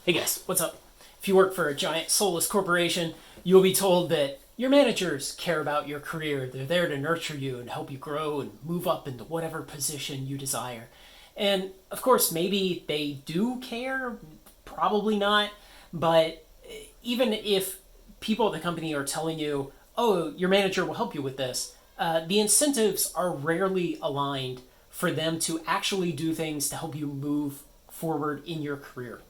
Hey guys, what's up? If you work for a giant soulless corporation, you'll be told that your managers care about your career. They're there to nurture you and help you grow and move up into whatever position you desire. And of course, maybe they do care, probably not, but even if people at the company are telling you, oh, your manager will help you with this, the incentives are rarely aligned for them to actually do things to help you move forward in your career.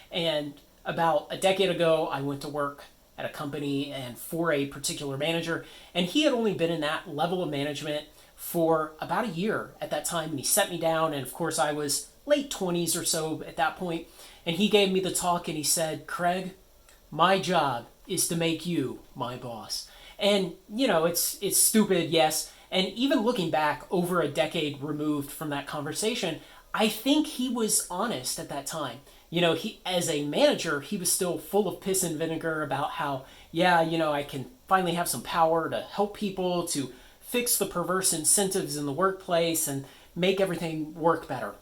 And about a decade ago, I went to work at a company and for a particular manager, and he had only been in that level of management for about a year at that time. And he set me down, and of course, I was late 20s or so at that point, and he gave me the talk and he said, Craig, my job is to make you my boss. And it's stupid, yes. And even looking back over a decade removed from that conversation, I think he was honest at that time. He, as a manager, he was still full of piss and vinegar about how, yeah, I can finally have some power to help people, to fix the perverse incentives in the workplace and make everything work better.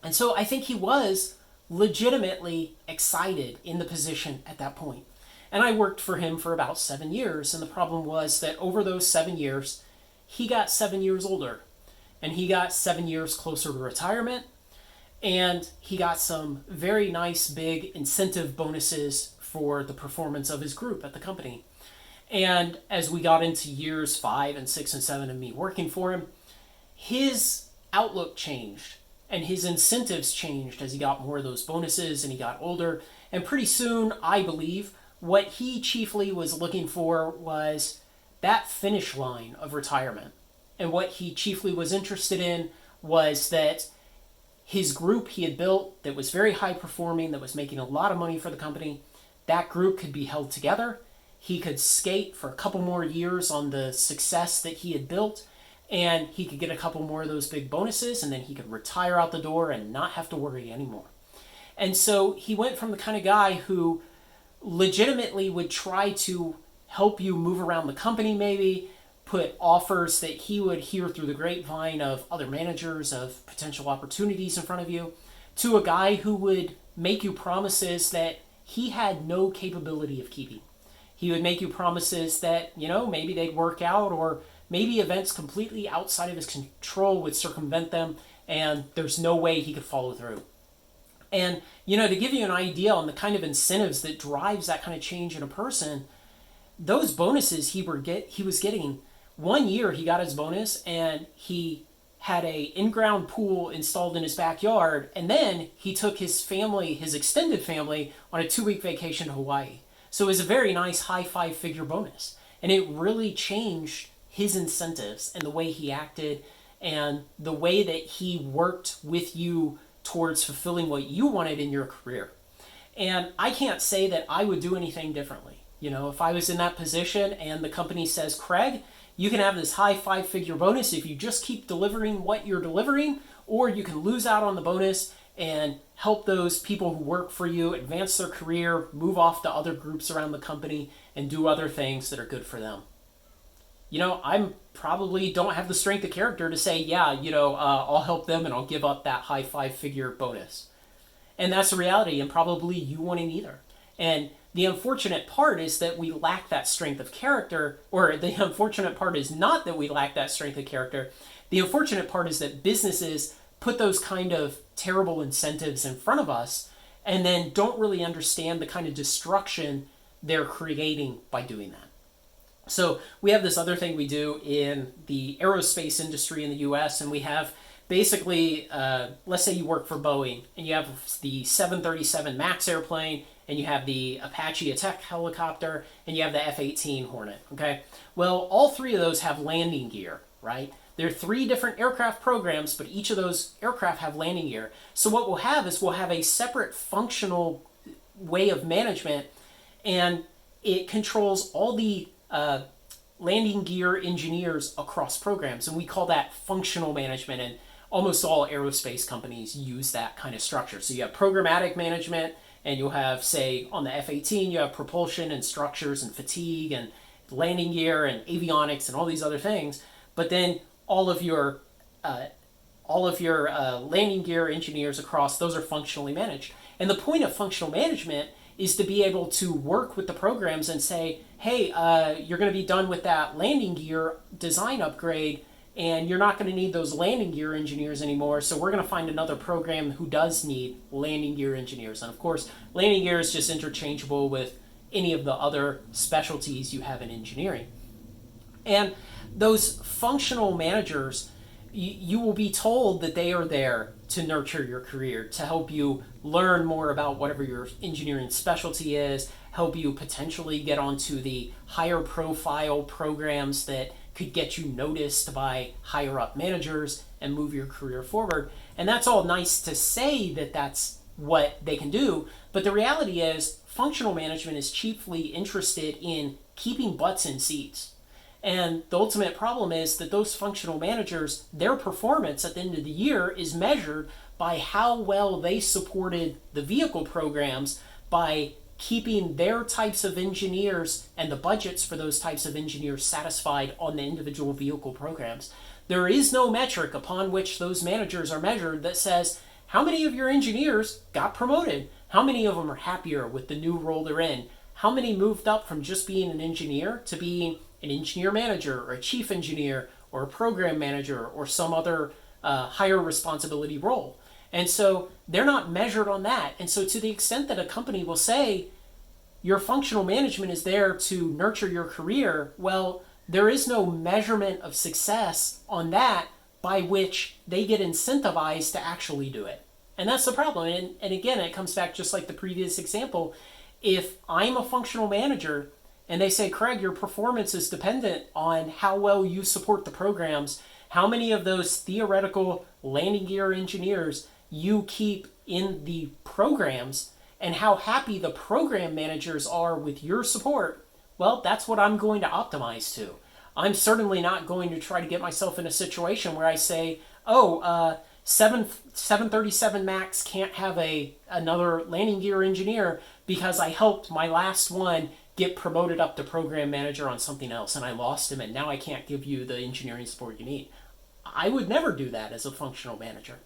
And so I think he was legitimately excited in the position at that point. And I worked for him for about 7 years. And the problem was that over those 7 years, he got 7 years older. And he got 7 years closer to retirement. And he got some very nice big incentive bonuses for the performance of his group at the company. And as we got into years 5 and 6 and 7 of me working for him, his outlook changed and his incentives changed as he got more of those bonuses and he got older. And pretty soon, I believe, what he chiefly was looking for was that finish line of retirement. And what he chiefly was interested in was that his group he had built that was very high performing, that was making a lot of money for the company, that group could be held together. He could skate for a couple more years on the success that he had built, and he could get a couple more of those big bonuses, and then he could retire out the door and not have to worry anymore. And so he went from the kind of guy who legitimately would try to help you move around the company, maybe put offers that he would hear through the grapevine of other managers of potential opportunities in front of you, to a guy who would make you promises that he had no capability of keeping. He would make you promises that, maybe they'd work out, or maybe events completely outside of his control would circumvent them, and there's no way he could follow through. And, to give you an idea on the kind of incentives that drives that kind of change in a person, those bonuses he was getting, 1 year he got his bonus and he had a in-ground pool installed in his backyard, and then he took his family, his extended family, on a 2-week vacation to Hawaii. So it was a very nice high 5-figure bonus. And it really changed his incentives and the way he acted and the way that he worked with you towards fulfilling what you wanted in your career. And I can't say that I would do anything differently. If I was in that position and the company says, Craig, you can have this high 5-figure bonus if you just keep delivering what you're delivering, or you can lose out on the bonus and help those people who work for you advance their career, move off to other groups around the company, and do other things that are good for them. I'm probably don't have the strength of character to say, yeah, I'll help them and I'll give up that high 5-figure bonus. And that's the reality, and probably you wouldn't either. And the unfortunate part is that we lack that strength of character, or the unfortunate part is not that we lack that strength of character. The unfortunate part is that businesses put those kind of terrible incentives in front of us and then don't really understand the kind of destruction they're creating by doing that. So we have this other thing we do in the aerospace industry in the US, and we have basically, let's say you work for Boeing and you have the 737 MAX airplane, and you have the Apache attack helicopter, and you have the F-18 Hornet, okay? Well, all three of those have landing gear, right? There are 3 different aircraft programs, but each of those aircraft have landing gear. So what we'll have is we'll have a separate functional way of management, and it controls all the landing gear engineers across programs, and we call that functional management, and almost all aerospace companies use that kind of structure. So you have programmatic management, and you'll have, say, on the F-18, you have propulsion and structures and fatigue and landing gear and avionics and all these other things. But then all of your landing gear engineers across, those are functionally managed. And the point of functional management is to be able to work with the programs and say, hey, you're going to be done with that landing gear design upgrade, and you're not going to need those landing gear engineers anymore, so we're going to find another program who does need landing gear engineers. And of course, landing gear is just interchangeable with any of the other specialties you have in engineering. And those functional managers, you will be told that they are there to nurture your career, to help you learn more about whatever your engineering specialty is, help you potentially get onto the higher profile programs that could get you noticed by higher up managers and move your career forward. And that's all nice to say that that's what they can do, but the reality is functional management is chiefly interested in keeping butts in seats. And the ultimate problem is that those functional managers, their performance at the end of the year is measured by how well they supported the vehicle programs by keeping their types of engineers and the budgets for those types of engineers satisfied on the individual vehicle programs. There is no metric upon which those managers are measured that says, how many of your engineers got promoted? How many of them are happier with the new role they're in? How many moved up from just being an engineer to being an engineer manager or a chief engineer or a program manager or some other higher responsibility role? And so they're not measured on that. And so to the extent that a company will say your functional management is there to nurture your career, well, there is no measurement of success on that by which they get incentivized to actually do it. And that's the problem. And again, it comes back just like the previous example. If I'm a functional manager and they say, Craig, your performance is dependent on how well you support the programs, how many of those theoretical landing gear engineers you keep in the programs, and how happy the program managers are with your support, well, that's what I'm going to optimize to. I'm certainly not going to try to get myself in a situation where I say, 737 MAX can't have another landing gear engineer because I helped my last one get promoted up to program manager on something else and I lost him and now I can't give you the engineering support you need. I would never do that as a functional manager.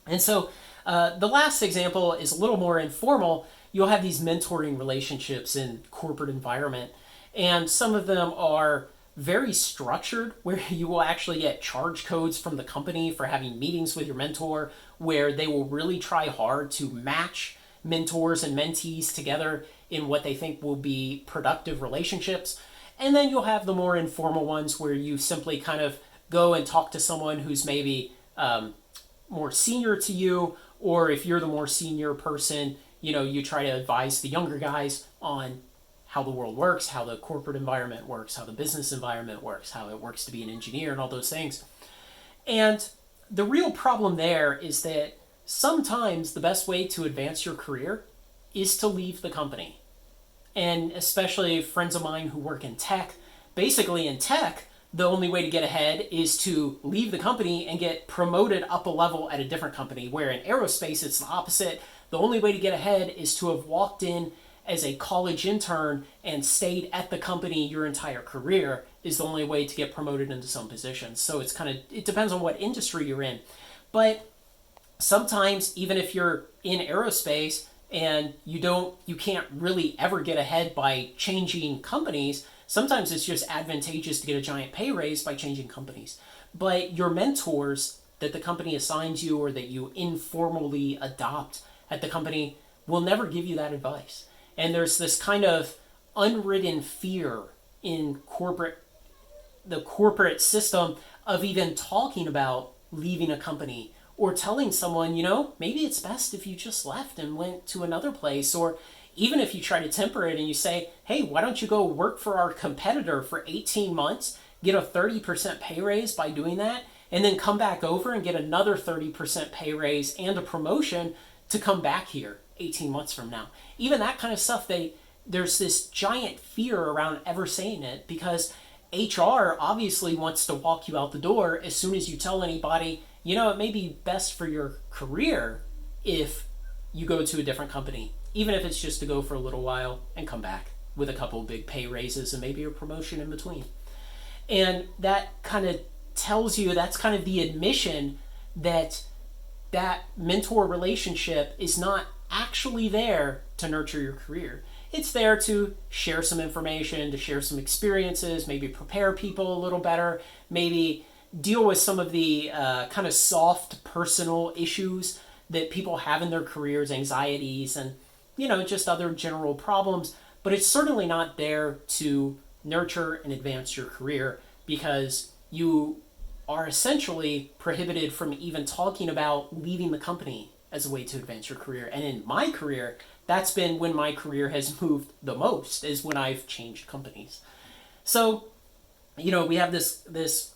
And so the last example is a little more informal. You'll have these mentoring relationships in corporate environment, and some of them are very structured, where you will actually get charge codes from the company for having meetings with your mentor, where they will really try hard to match mentors and mentees together in what they think will be productive relationships. And then you'll have the more informal ones where you simply kind of go and talk to someone who's maybe more senior to you, or if you're the more senior person, you try to advise the younger guys on how the world works, how the corporate environment works, how the business environment works, how it works to be an engineer and all those things. And the real problem there is that sometimes the best way to advance your career is to leave the company. And especially friends of mine who work in tech, basically in tech, the only way to get ahead is to leave the company and get promoted up a level at a different company, where in aerospace it's the opposite. The only way to get ahead is to have walked in as a college intern and stayed at the company your entire career is the only way to get promoted into some positions. So it depends on what industry you're in. But sometimes, even if you're in aerospace and you can't really ever get ahead by changing companies, sometimes it's just advantageous to get a giant pay raise by changing companies. But your mentors that the company assigns you or that you informally adopt at the company will never give you that advice. And there's this kind of unwritten fear in the corporate system of even talking about leaving a company or telling someone, maybe it's best if you just left and went to another place. Or even if you try to temper it and you say, hey, why don't you go work for our competitor for 18 months, get a 30% pay raise by doing that, and then come back over and get another 30% pay raise and a promotion to come back here 18 months from now. Even that kind of stuff, there's this giant fear around ever saying it, because HR obviously wants to walk you out the door as soon as you tell anybody, it may be best for your career if you go to a different company, even if it's just to go for a little while and come back with a couple of big pay raises and maybe a promotion in between. And that kind of tells you, that's kind of the admission that mentor relationship is not actually there to nurture your career. It's there to share some information, to share some experiences, maybe prepare people a little better, maybe deal with some of the kind of soft personal issues that people have in their careers, anxieties, and just other general problems. But it's certainly not there to nurture and advance your career, because you are essentially prohibited from even talking about leaving the company as a way to advance your career. And in my career, that's been when my career has moved the most, is when I've changed companies. So, we have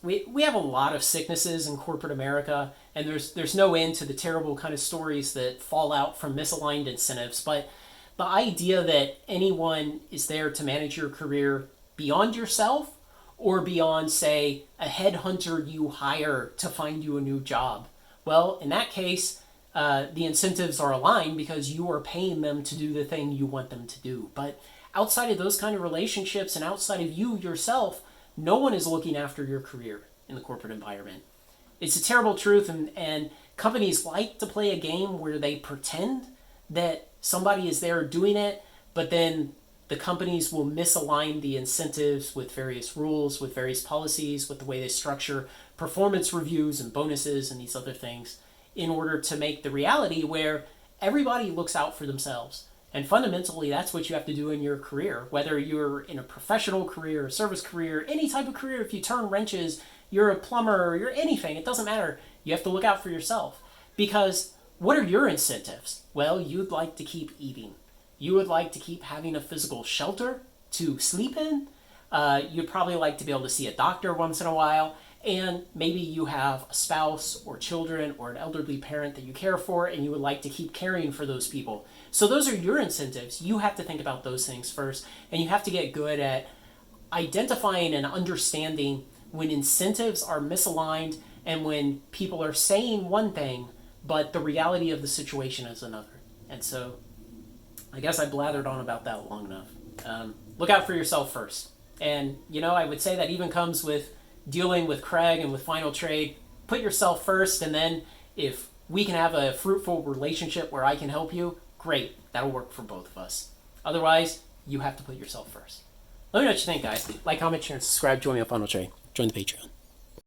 we have a lot of sicknesses in corporate America, and there's no end to the terrible kind of stories that fall out from misaligned incentives. But the idea that anyone is there to manage your career beyond yourself, or beyond, say, a headhunter you hire to find you a new job, well, in that case, the incentives are aligned because you are paying them to do the thing you want them to do. But outside of those kind of relationships and outside of you yourself, no one is looking after your career in the corporate environment. It's a terrible truth, and companies like to play a game where they pretend that somebody is there doing it, but then the companies will misalign the incentives with various rules, with various policies, with the way they structure performance reviews and bonuses and these other things, in order to make the reality where everybody looks out for themselves. And fundamentally, that's what you have to do in your career, whether you're in a professional career, a service career, any type of career. If you turn wrenches, you're a plumber, or you're anything, it doesn't matter. You have to look out for yourself. Because what are your incentives? Well, you'd like to keep eating. You would like to keep having a physical shelter to sleep in. You'd probably like to be able to see a doctor once in a while. And maybe you have a spouse or children or an elderly parent that you care for, and you would like to keep caring for those people. So those are your incentives. You have to think about those things first, and you have to get good at identifying and understanding when incentives are misaligned and when people are saying one thing, but the reality of the situation is another. And so I guess I blathered on about that long enough. Look out for yourself first. And, I would say that even comes with dealing with Craig and with Final Trade. Put yourself first, and then if we can have a fruitful relationship where I can help you, great. That'll work for both of us. Otherwise, you have to put yourself first. Let me know what you think, guys. Like, comment, share, and subscribe. Join me on Final Trade. Join the Patreon.